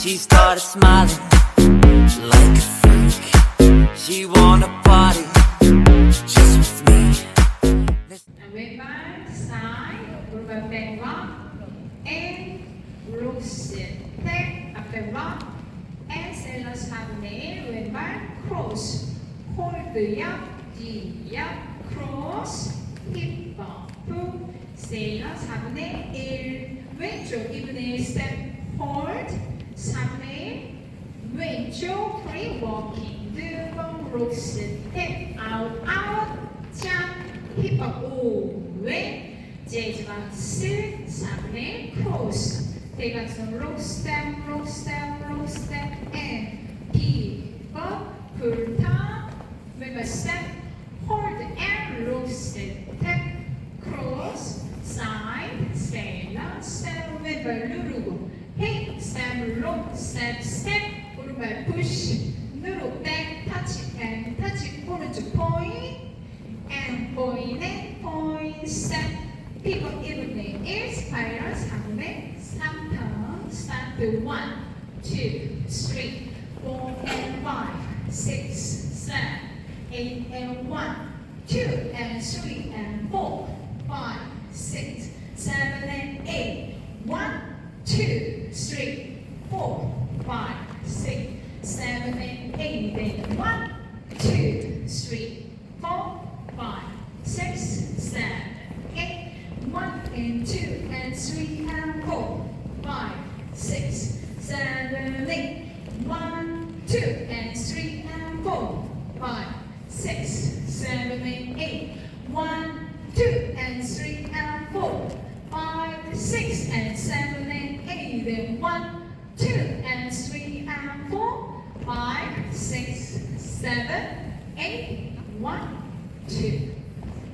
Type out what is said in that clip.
She started smiling like a freak. She wanna party just with me. 왼발 side, 오른발 backrock, and rook step, 앞에 rock, and 셀러스 4분의 1, 왼발 cross, hold 옆, 뒤 옆, cross, hip bump, 셀러스 4분의 1, 왼쪽 2분의 1 step, hold, 3분의 1, 왼쪽 free walking, 두 번 rook step, out, out, jump, hip up 5회, 接着 4, 3분의 1 cross, 대각선 rook step, rook step, rook step, and hip up, 불타, 왼발 step, hold and rook step, cross, side, 셀러, step, 왼발 누르고, hip, step, rook, step, step, 오른발 push, 누르고, back, touch, and touch, 오른쪽 point, and point, step, pivot 1분의 1, spiral 4분의 3턴, start to 1, 2, 3, 4, and 5, 6, 7, 8, and 1, 2, and 3, and 4, 5, 6, 7, and 8, 1, 2, 3, 4, 5, 6, 7, and 8, and 1, 2, 3, 4, 5, 6, 7, 8, 1 and 2 and 3 and 4, 5, 6, 7, 8, 1, 2 and 3 and 4, 5, 6, 7, 8, 1, 2 and 3 and 4, 5, 6 and 7 and 8 and 1, 2 and 3 and 4, 5, 6, 7, 8, 1, 2.